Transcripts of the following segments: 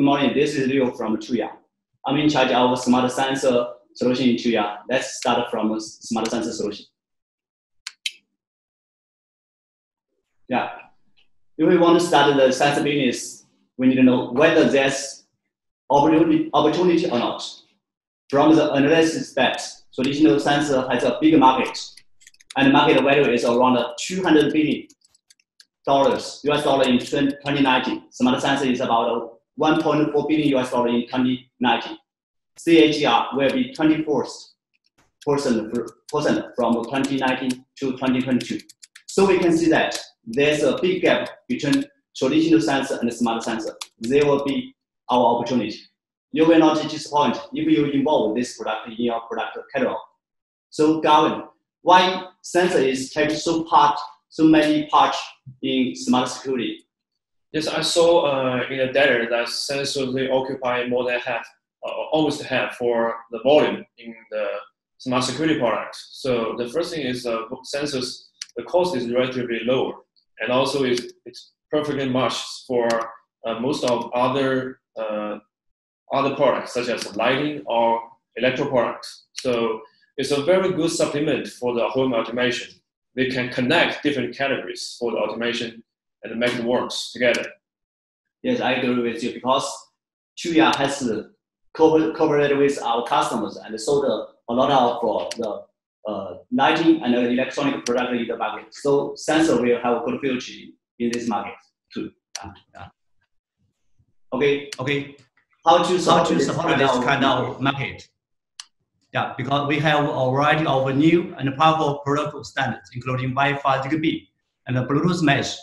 good morning. This is Leo from Tuya. I'm in charge of smart sensor solution in Tuya. Let's start from smart sensor solution. Yeah. If we want to start the sensor business, we need to know whether there's opportunity or not. From the analysis that traditional sensor has a big market, and the market value is around $200 billion US dollar in 2019. Smart sensor is about $1.4 billion US dollar in 2019. CAGR will be 24% from 2019 to 2022. So we can see that there's a big gap between traditional sensor and smart sensor. There will be our opportunity. You will not disappoint if you involve this product in your product catalog. So Gavin, why sensor is taking so many parts in smart security? Yes, I saw in the data that sensors they occupy more than half, almost half for the volume in the smart security products. So the first thing is sensors, the cost is relatively lower, and also it's perfectly matched for most of other products such as lighting or electro products. So it's a very good supplement for the home automation. They can connect different categories for the automation and make it works together. Yes, I agree with you because Tuya has cooperated with our customers and sold a lot of the lighting and electronic product in the market. So sensor will have a good future in this market too. Yeah. Okay. How to support this kind of market? Yeah, because we have a variety of new and powerful product standards, including Wi-Fi, Zigbee, and the Bluetooth mesh,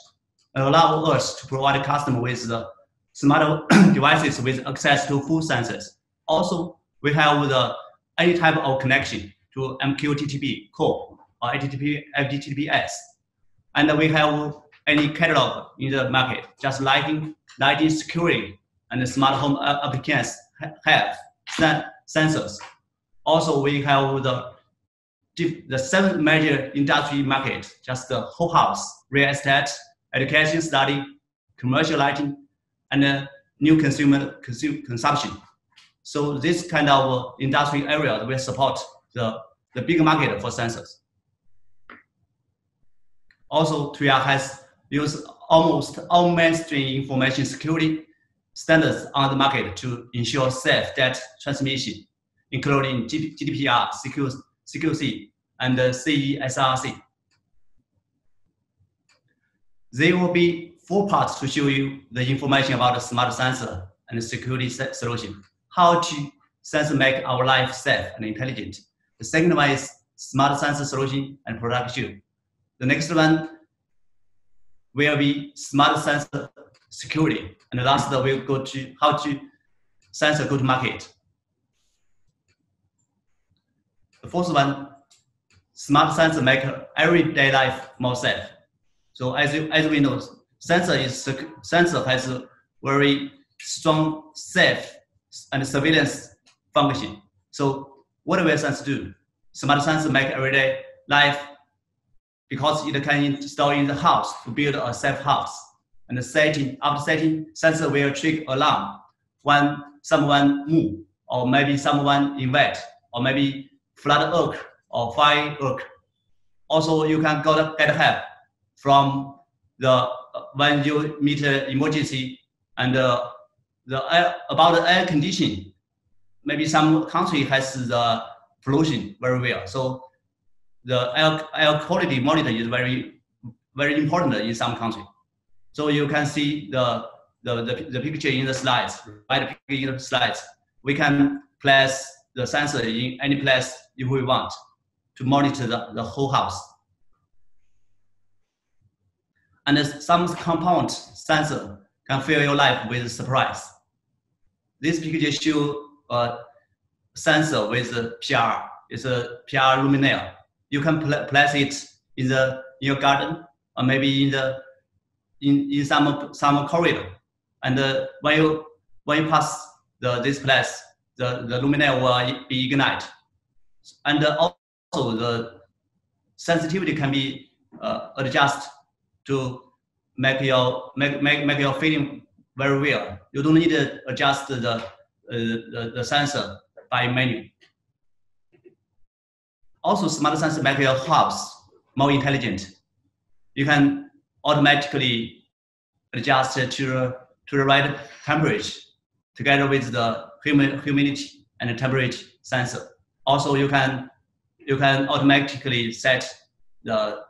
allow us to provide customers with the smart devices with access to full sensors. Also, we have any type of connection to MQTT core or HTTPS, and we have any catalog in the market, just lighting security, and the smart home applications have sensors. Also, we have the 7 major industry market, just the whole house, real estate, education study, commercial lighting, and new consumer consumption. So this kind of industry area will support the big market for sensors. Also, Tuya has used almost all mainstream information security standards on the market to ensure safe data transmission, including GDPR, CQC, and CESRC. There will be 4 parts to show you the information about the smart sensor and the security solution. How to sensor make our life safe and intelligent. The second one is smart sensor solution and production. The next one will be smart sensor security. And the last we'll go to how to sensor go to market. The fourth one, smart sensor make everyday life more safe. So as we know, sensor has a very strong safe and surveillance function. So what will sensor do? Smart sensor make everyday life because it can install in the house to build a safe house. And after setting, sensor will trigger alarm when someone move, or maybe someone invade, or maybe flood occur or fire occur. Also, you can get help from when you meet an emergency and about the air conditioning. Maybe some country has the pollution very well, so the air quality monitor is very, very important in some country. So you can see the picture in the slides, right? In the slides, we can place the sensor in any place if we want to monitor the whole house. And some compound sensor can fill your life with surprise. This picture shows a sensor with a PR. It's a PR luminaire. You can place it in your garden, or maybe in some corridor. And when you pass this place, the luminaire will be ignited. And also the sensitivity can be adjusted to make your feeling very well. You don't need to adjust the sensor by menu. Also, smart sensor make your hubs more intelligent. You can automatically adjust to the right temperature together with the humidity and temperature sensor. Also, you can automatically set the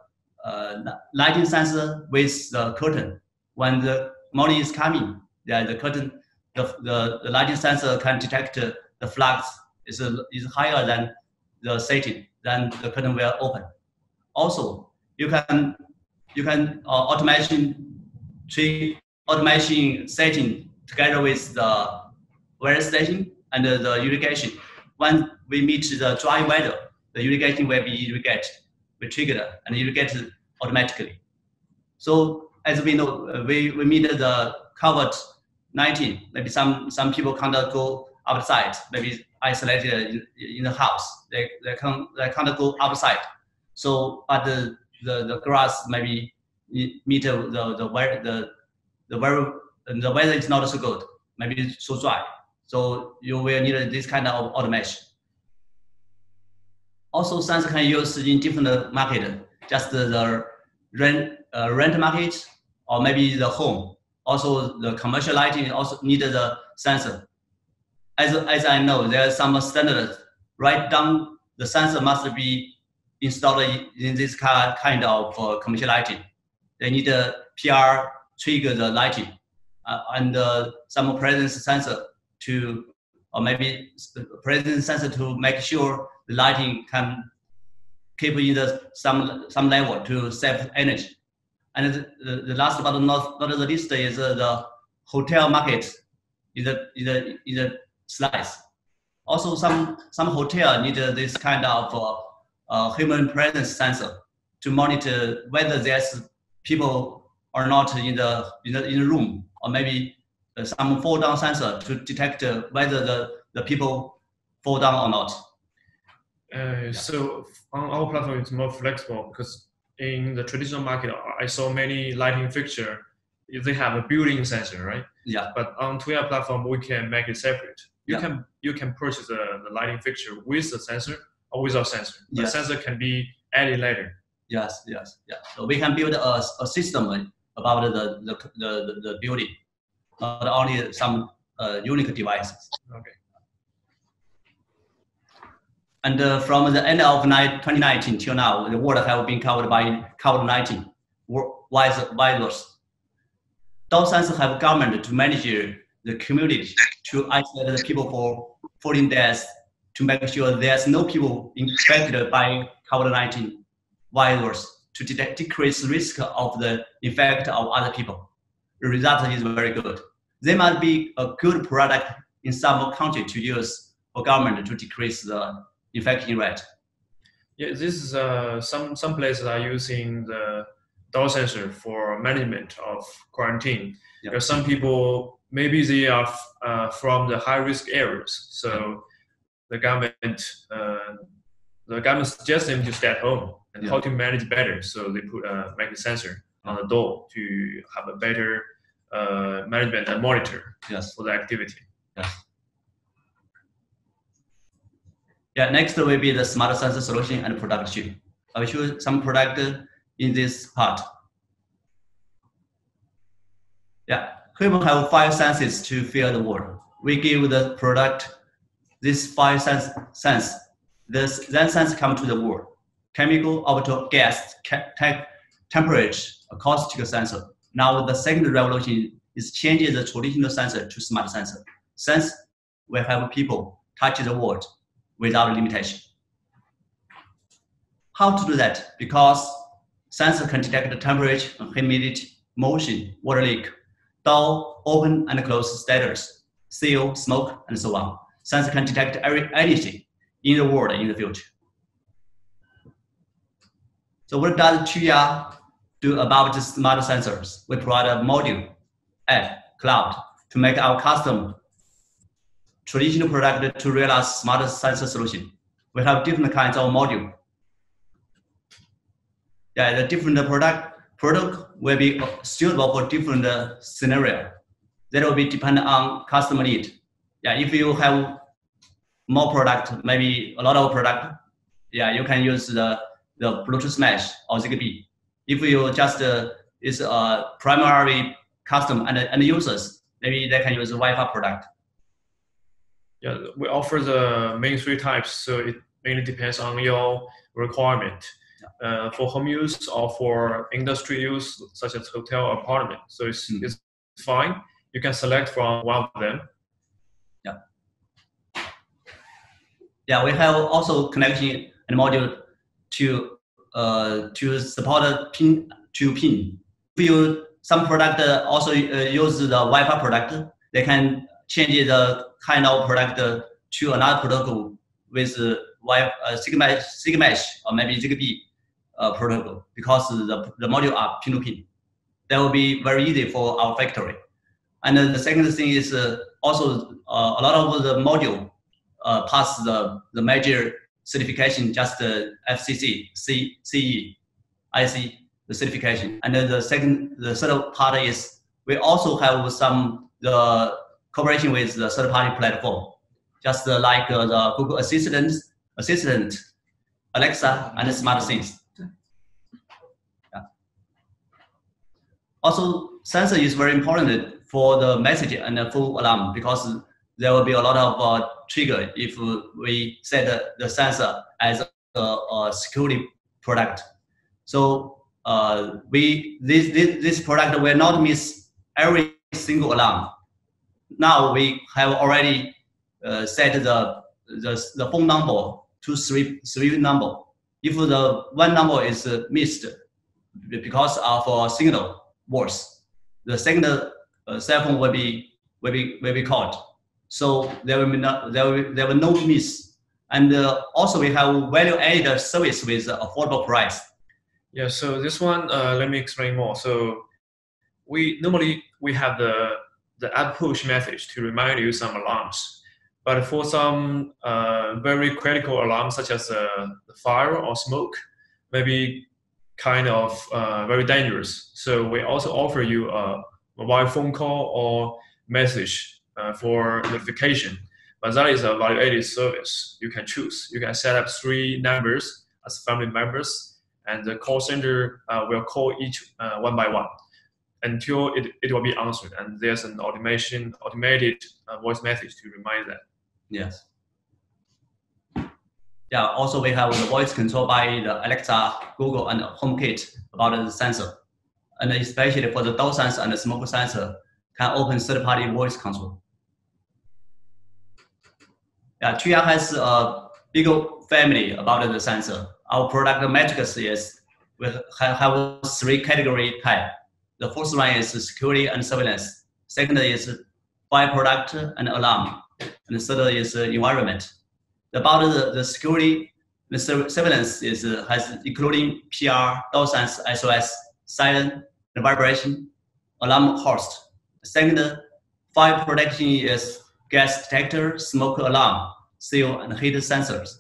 lighting sensor with the curtain. When the morning is coming, the curtain, the lighting sensor can detect the flux is higher than the setting, then the curtain will open. Also, you can automation setting together with the weather station and the irrigation. When we meet the dry weather, the irrigation will be triggered and irrigated automatically. So as we know, we meet the COVID-19. Maybe some people can't go outside. Maybe isolated in the house. They can't go outside. So but the grass maybe meet the weather is not so good. Maybe it's so dry. So you will need this kind of automation. Also, sensor can use in different market, just the rent market or maybe the home. Also, the commercial lighting also need the sensor. As I know, there are some standards. Right down, the sensor must be installed in this kind of commercial lighting. They need a PR trigger the lighting and some presence sensor to, or maybe presence sensor to make sure the lighting can keep in some level to save energy. And the last but not the least is the hotel market in the slides. Also, some hotel need this kind of human presence sensor to monitor whether there's people or not in the room, or maybe some fall down sensor to detect whether the people fall down or not. So on our platform, it's more flexible because in the traditional market, I saw many lighting fixture. They have a built-in sensor, right? Yeah. But on Tuya platform, we can make it separate. You can purchase the lighting fixture with the sensor or without sensor. The sensor can be added later. Yes. So we can build a system about the building, not only some unique devices. Okay. And from the end of 2019 till now, the world have been covered by COVID-19 virus. Those sensors have government to manage the community, to isolate the people for 14 days, to make sure there's no people infected by COVID-19 virus, to decrease risk of the infect of other people. The result is very good. They might be a good product in some country to use for government to decrease the infection rate. Yeah, this is some places are using the door sensor for management of quarantine. Yeah. Because some people, maybe they are from the high risk areas, so the government suggests them to stay at home and how to manage better. So they put make a sensor on the door to have a better management and monitor for the activity. Yeah, next will be the smart sensor solution and production. I will show some product in this part. Yeah, Human have 5 senses to feel the world. We give the product these 5 sense. Then sense come to the world. Chemical, optical, gas, temperature, acoustic sensor. Now the second revolution is changing the traditional sensor to smart sensor. Sense will have people touch the world without limitation. How to do that? Because sensor can detect the temperature, humidity, motion, water leak, door open and close status, seal, smoke, and so on. Sensor can detect anything in the world in the future. So what does Tuya do about the smart sensors? We provide a module, app, cloud to make our custom traditional product to realize smart sensor solution. We have different kinds of module. Yeah, the different product will be suitable for different scenario. that will be dependent on customer need. Yeah, if you have more product, maybe a lot of product, yeah, you can use the Bluetooth mesh or Zigbee. If you just is primary custom and users, maybe they can use a Wi-Fi product. Yeah, we offer the main 3 types, so it mainly depends on your requirement. For home use or for industry use, such as hotel or apartment. So it's fine. You can select from one of them. Yeah. Yeah, we have also connection and module to support pin to pin. If you some product also use the Wi-Fi product, they can change the kind of product to another protocol with Sigmesh or maybe Zigbee protocol, because the module are pin to pin. That will be very easy for our factory. And the second thing is also a lot of the module pass the major certification, just the FCC, CE, IC, the certification. And then the third part is we also have some the cooperation with the third-party platform, just like the Google Assistant, Alexa, and SmartThings. Yeah. Also, sensor is very important for the message and the full alarm, because there will be a lot of trigger if we set the sensor as a security product. So this product will not miss every single alarm. Now we have already set the phone number to three number. If the one number is missed because of a signal worse, the second cell phone will be called. So there will no miss. And also we have value-added service with affordable price. Yeah, so this one, let me explain more. So we normally have the app push message to remind you some alarms. But for some very critical alarms, such as the fire or smoke, maybe kind of very dangerous. So we also offer you a mobile phone call or message for notification. But that is a value-added service you can choose. You can set up 3 numbers as family members, and the call center will call each one by one until it will be answered. And there's an automated voice message to remind that. Yes. Yeah, also we have the voice control by the Alexa, Google, and HomeKit about the sensor. And especially for the door sensor and the smoke sensor, can open third-party voice control. Yeah, Tuya has a big family about the sensor. Our product matrix is we have 3 category type. The first one is security and surveillance. Second is fire product and alarm. And the third is environment. About the security, the surveillance has including PR, door sense, SOS, siren, the vibration, alarm host. Second, fire protection is gas detector, smoke alarm, seal, and heat sensors.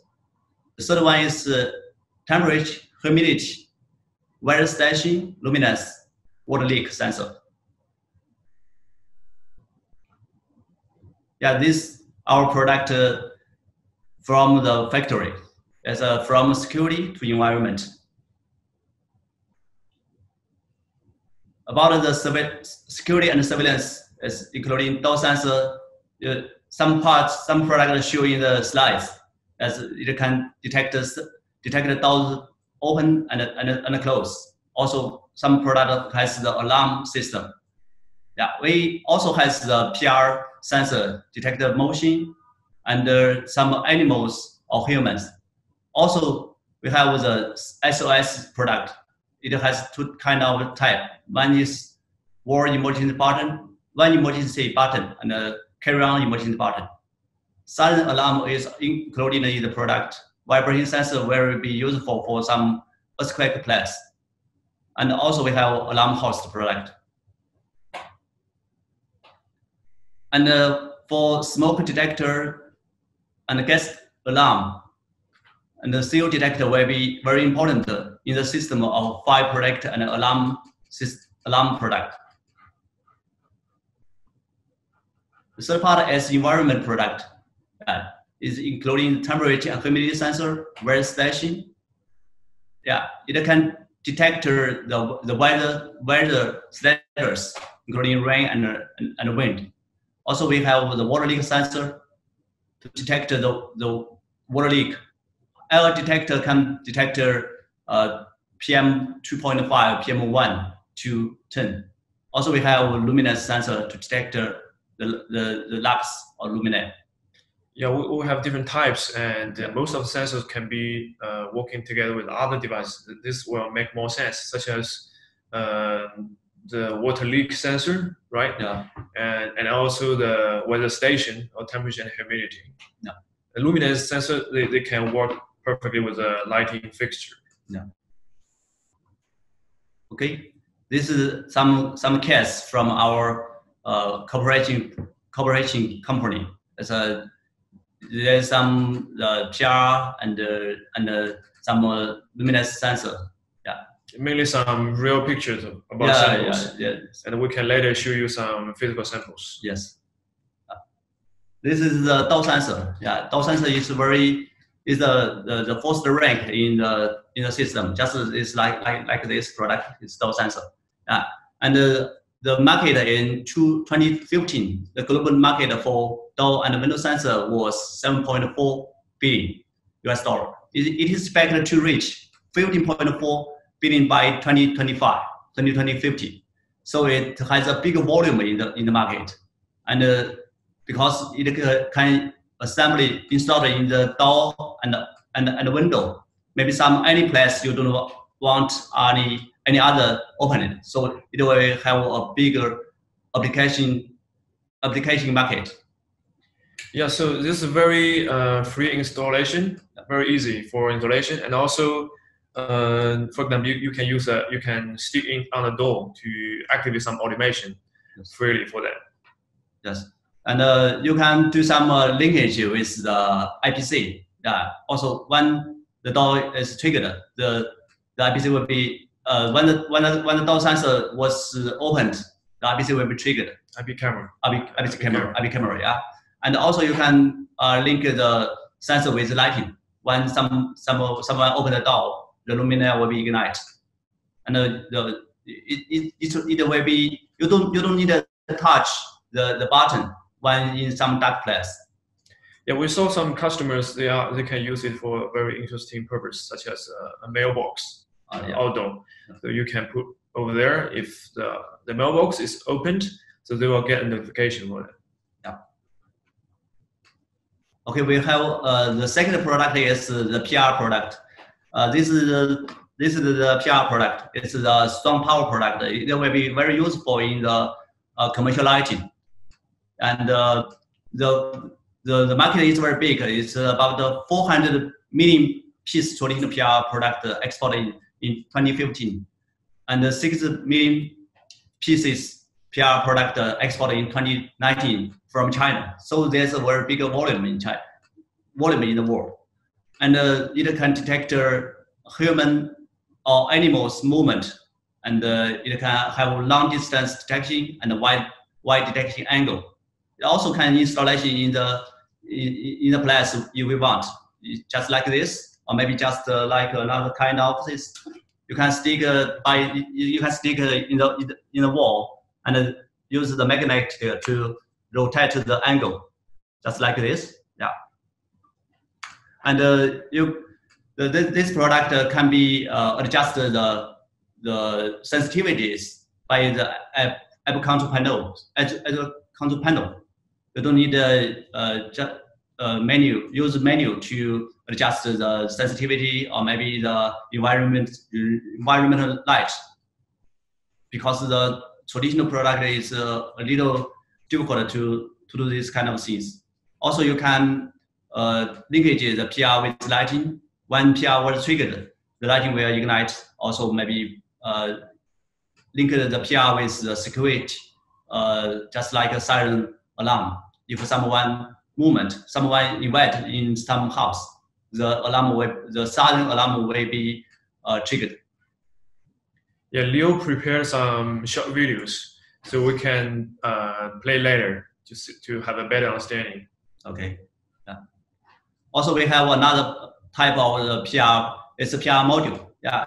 The third one is temperature, humidity, weather station, luminance, water leak sensor. Yeah, this our product from the factory, as from security to environment. About the security and surveillance, is including door sensor. Some products show in the slides, as it can detect the doors open and close. Also, some product has the alarm system. Yeah, we also has the PR sensor, detect the motion and some animals or humans. Also, we have the SOS product. It has 2 kind of type. One is war emergency button, one emergency button, and a carry-on emergency button. Siren alarm is included in the product. Vibration sensor will be useful for some earthquake place. And also we have alarm host product. And for smoke detector and gas alarm, and the seal detector will be very important in the system of fire product and alarm product. The third part is environment product. Is including temperature and humidity sensor, weather station. It can detect the weather status, including rain and wind. Also, we have the water leak sensor to detect the water leak. Our detector can detect PM 2.5, PM 1 to 10. Also, we have a luminance sensor to detect the lux or luminance. Yeah, we have different types, and most of the sensors can be working together with other devices. This will make more sense, such as the water leak sensor, right? Yeah. And also the weather station or temperature and humidity. Yeah. The luminance sensor, they can work perfectly with a lighting fixture. Yeah. Okay, this is some case from our cooperation company. There's some PR and some luminous sensor. Yeah. Mainly some real pictures about samples. Yeah. And we can later show you some physical samples. Yes. This is the dot sensor. Yeah, dot sensor is the first rank in the system. Just it's like this product. It's dot sensor. Yeah, and the market in 2015, the global market for door and window sensor was $7.4 billion. It is expected to reach 15.4 billion by 2050. So it has a big volume in the market, and because it can assembly installed in the door and window. Maybe any place you don't want any other opening, so it will have a bigger application market. Yeah, so this is very free installation, very easy for installation, and also, for example, you can use you can stick in on the door to activate some automation freely for that. Yes, and you can do some linkage with the IPC. Also, when the door is triggered, the IPC will be when the door sensor was opened, the IPC will be triggered. IP camera. IP camera. Yeah. And also you can link the sensor with lighting. When someone open the door, the luminaire will be ignite, and it will be you don't need to touch the button when in some dark place. Yeah, we saw some customers they can use it for a very interesting purpose, such as a mailbox outdoor. So you can put over there if the mailbox is opened, so they will get a notification for it. Okay, we have the second product is the PR product. This is the PR product. It's the strong power product. It will be very useful in the commercial lighting, and the market is very big. It's about 400 million piece traditional PR product exported in 2015, and 6 million pieces PR product exported in 2019 from China. So there's a very big volume in China, volume in the world, and it can detect human or animals movement, and it can have long distance detection and wide detection angle. It also can installation in the place you want, just like this, or maybe just like another kind of this. You can stick in the wall and use the magnet to rotate the angle, just like this. Yeah. And this product can be adjusted the sensitivities by the app control panel. Control panel. You don't need use menu to adjust the sensitivity or maybe the environmental light, because the traditional product is a little difficult to do this kind of things. Also, you can linkage the PR with lighting. When PR was triggered, the lighting will ignite. Also, maybe link the PR with the security, just like a siren alarm. If someone invite in some house, the siren alarm will be triggered. Yeah, Leo prepared some short videos, so we can play later to have a better understanding. Okay. Yeah. Also, we have another type of the PR. It's a PR module. Yeah.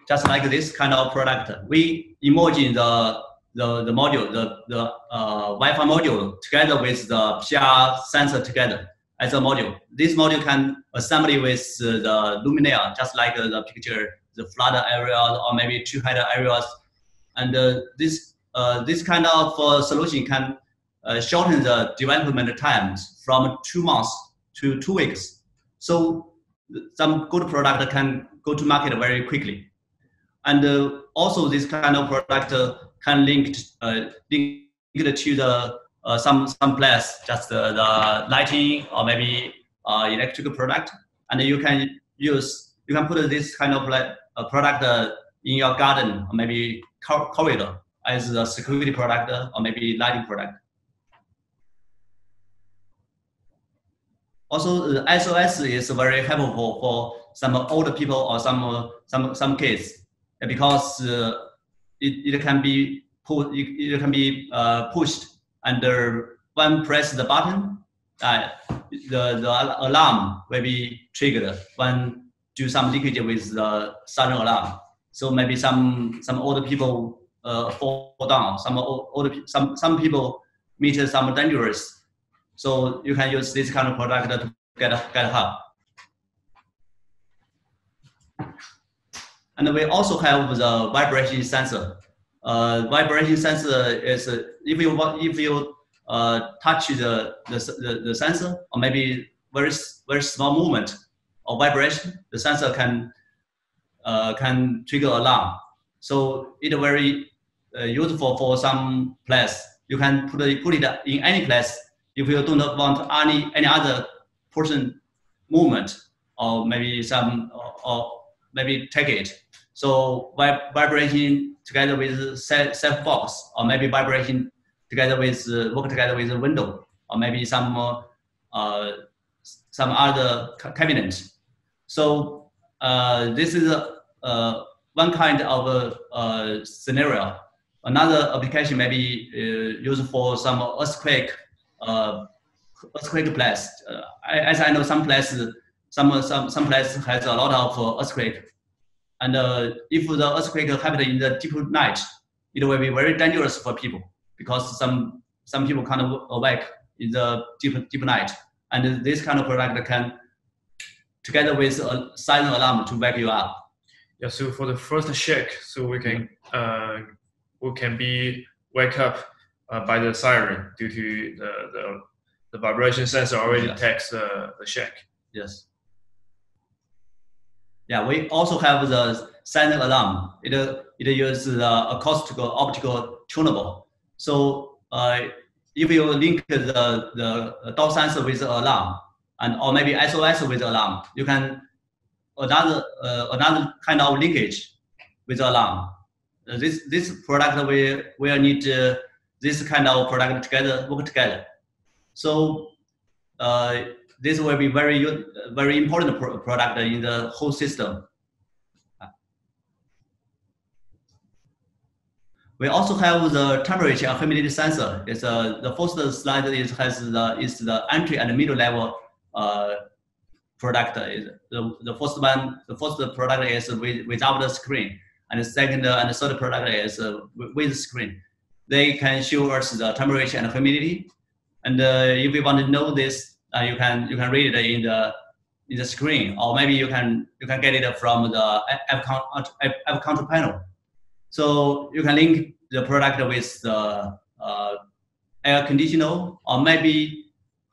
Just like this kind of product, we imagine the module, the Wi-Fi module together with the PR sensor together as a module. This module can assemble with the luminaire, just like the picture, the flooded areas or maybe tree-headed areas. And this kind of solution can shorten the development times from 2 months to 2 weeks. So some good product can go to market very quickly. And also this kind of product can link to the some place, just the lighting or maybe electrical product, and you can put this kind of like a product in your garden or maybe corridor as a security product or maybe lighting product. Also, the SOS is very helpful for some older people or some kids, because it can be pushed, and when press the button, the alarm will be triggered when do some leakage with the siren alarm. So maybe some older people fall down, some people meet some dangerous. So you can use this kind of product to get help. And we also have the vibration sensor. Vibration sensor is if you touch the sensor, or maybe very small movement or vibration, the sensor can trigger alarm. So it's very useful for some place. You can put it in any place if you do not want any other person movement, or maybe maybe take it. So vibration together with safe box, or maybe vibration together with work together with the window, or maybe some other cabinet. So this is one kind of scenario. Another application may be used for some earthquake place. As I know, some places has a lot of earthquake, and if the earthquake happened in the deep night, it will be very dangerous for people, because some people can't awake in the deep night, and this kind of product can, together with a siren alarm, to wake you up. Yeah. So for the first shake, so we can be wake up by the siren due to the vibration sensor already detects the shake. Yes. Yeah, we also have the siren alarm. It uses acoustical optical tunable. So if you link the door sensor with the alarm, or maybe SOS with the alarm, you can another kind of linkage with the alarm. This product will need this kind of product work together. So this will be very important product in the whole system. We also have the temperature and humidity sensor. It's the first slide is the entry and middle level product. The first product is without the screen, and the second and the third product is with screen. They can show us the temperature and humidity, and if you want to know this, you can read it in the screen, or maybe you can get it from the app control panel. So you can link the product with the air conditioner, or maybe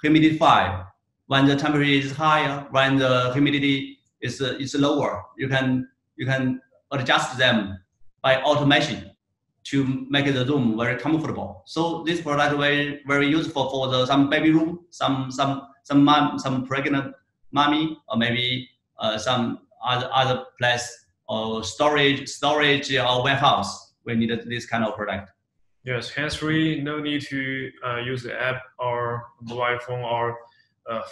humidifier. When the temperature is higher, when the humidity is lower, you can adjust them by automation to make the room very comfortable. So this product very useful for some baby room, some pregnant mommy, or maybe some other place, or storage or warehouse. We need this kind of product. Yes, hands-free, no need to use the app or mobile phone or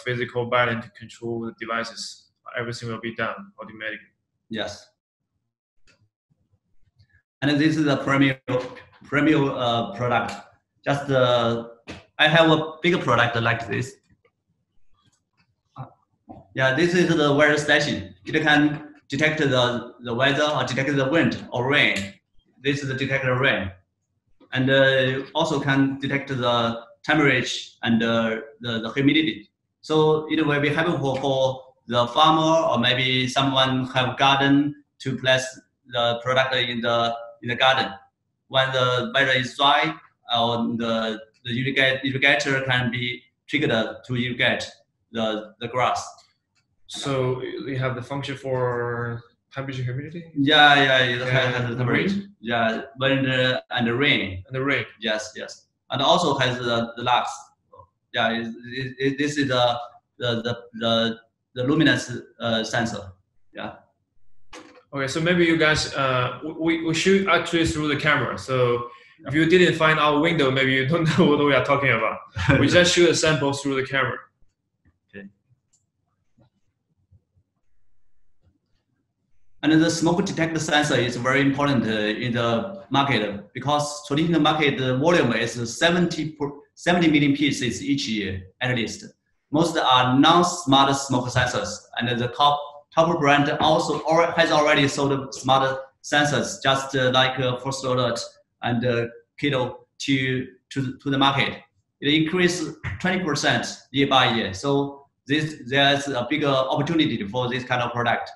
physical button to control the devices. Everything will be done automatically. Yes. And this is a premium product. Just I have a bigger product like this. Yeah, this is the weather station. It can detect the weather or detect the wind or rain. This is the detector rain. And also can detect the temperature and the humidity. So it will be helpful for the farmer or maybe someone have garden to place the product in the garden. When the weather is dry, the irrigator can be triggered to irrigate the grass. So you have the function for temperature, humidity. Yeah, it has And the wind? Yeah, wind and the rain. And the rain. Yes, and also has the lux. Yeah, this is the luminous sensor. Yeah. Okay, so maybe you guys, we shoot actually through the camera. So if you didn't find our window, maybe you don't know what we are talking about. We just shoot a sample through the camera. Okay. And the smoke detector sensor is very important in the market because traditional market volume is 70 million pieces each year at least. Most are non-smart smoke sensors, and the top brand also has already sold smart sensors, just like First Alert and Kilo to the market. It increased 20% year by year. So there's a bigger opportunity for this kind of product.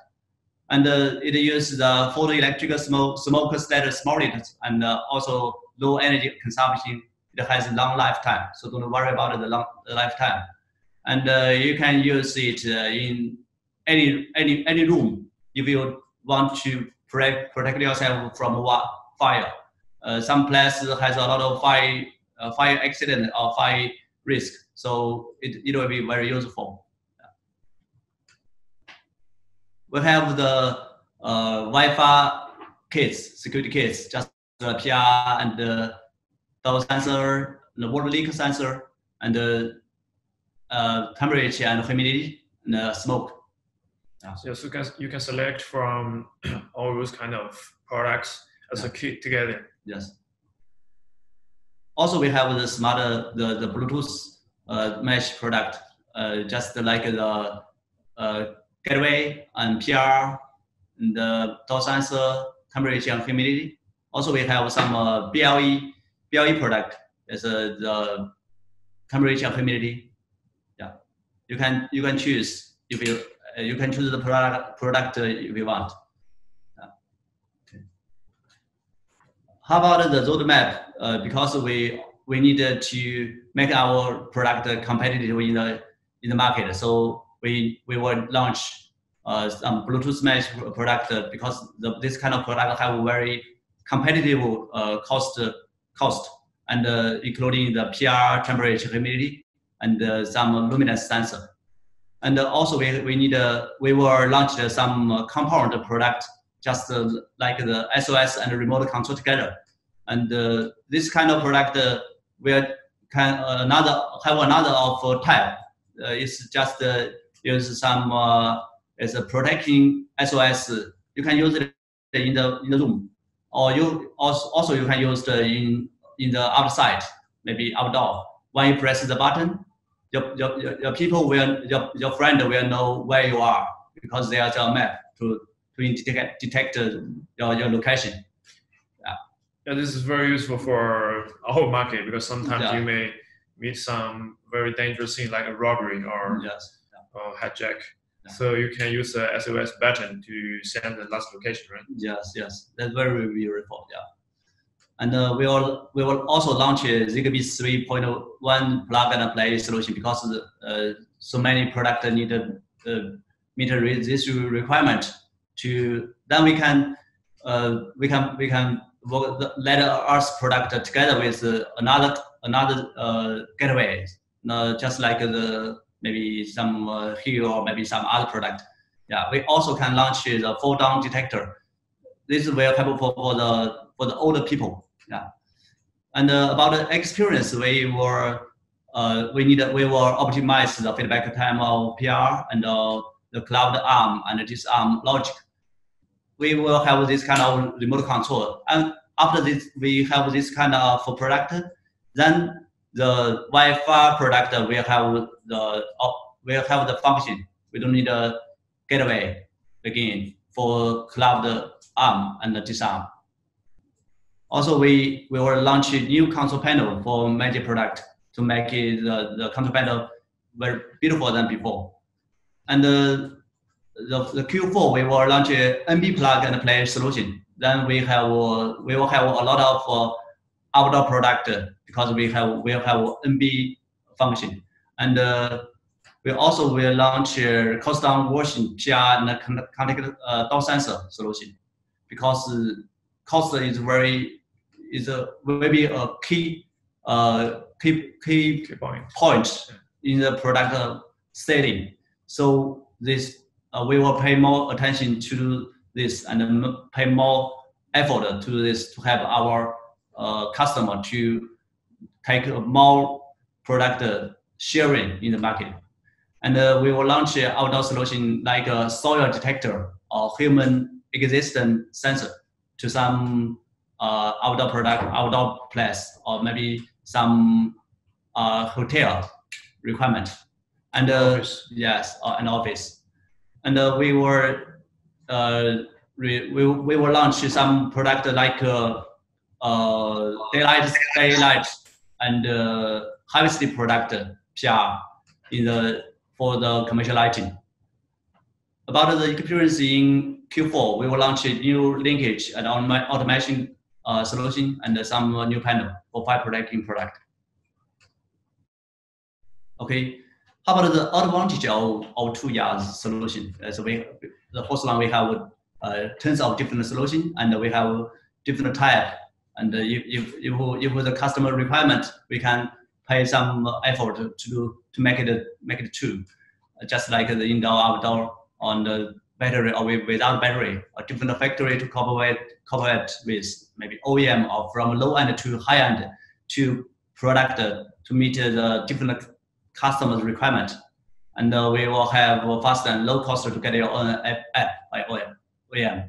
And it uses the photoelectric smoke status monitored and also low energy consumption. It has a long lifetime, so don't worry about the lifetime. And you can use it in any room if you want to protect yourself from fire. Some places has a lot of fire accident or fire risk, so it will be very useful. We have the Wi-Fi kits, security kits, just the PR and the dose sensor, the water leak sensor, and the temperature and humidity and the smoke. Yeah. So you can select from all those kind of products as a kit together. Yes. Also, we have the smart the Bluetooth mesh product, just like the gateway and PR, and the dose sensor, temperature and humidity. Also, we have some BLE product as the temperature and humidity. Yeah, you can choose if you can choose the product if you want. Yeah. Okay. How about the roadmap? Because we needed to make our product competitive in the market, so we will launch some Bluetooth mesh product because this kind of product have very competitive cost and including the PR, temperature, humidity, and some luminance sensor. And also we will launch some compound product just like the SOS and remote control together. And this kind of product will have another of type. It's just use some as a protecting SOS. You can use it in the room, or you also you can use it in the outside, maybe outdoor. When you press the button, your people will your friend will know where you are because there's a map to detect your location. Yeah, this is very useful for our market because sometimes you may meet some very dangerous thing like a robbery or hijack. Yeah. So you can use the SOS button to send the last location, right? Yes, that's very beautiful. Yeah, and we will also launch a Zigbee 3.1 plug and play solution because so many products need meet this requirement. Then we can let us product together with another gateway, just like maybe some here or maybe some other product. Yeah, we also can launch the fall down detector. This is very helpful for the older people. Yeah, and about the experience, we will optimize the feedback time of PR and the cloud arm and this arm logic. We will have this kind of remote control, and after this, we have this kind of product. Then the Wi-Fi product will have the function. We don't need a gateway again for cloud arm and disarm. Also, we will launch a new control panel for Magic product to make it the control panel very beautiful than before. And the Q4 we will launch a NB plug and play solution. Then we will have a lot of outdoor product because we will have NB function. And we also will launch a cost down version PR and contact door sensor solution because cost is maybe a key point in the product setting. So this we will pay more attention to this and pay more effort to this to have our customer to take more product sharing in the market. And we will launch an outdoor solution like a soil detector or human existence sensor to some outdoor place or maybe some hotel requirement. And yes, an office. And we will launch some product like daylight and high speed product PR for the commercial lighting. About the experience in Q4, we will launch a new linkage and automation solution and some new panel for fire protecting product. Okay, how about the advantage of 2 years solution? So the first one we have tons of different solutions and we have different type. And if the customer requirement, we can pay some effort to make it two, just like the indoor, outdoor on the battery or without battery, a different factory to cooperate with maybe OEM or from low end to high end to product to meet the different customers' requirement. And we will have fast and low cost to get your own app by OEM.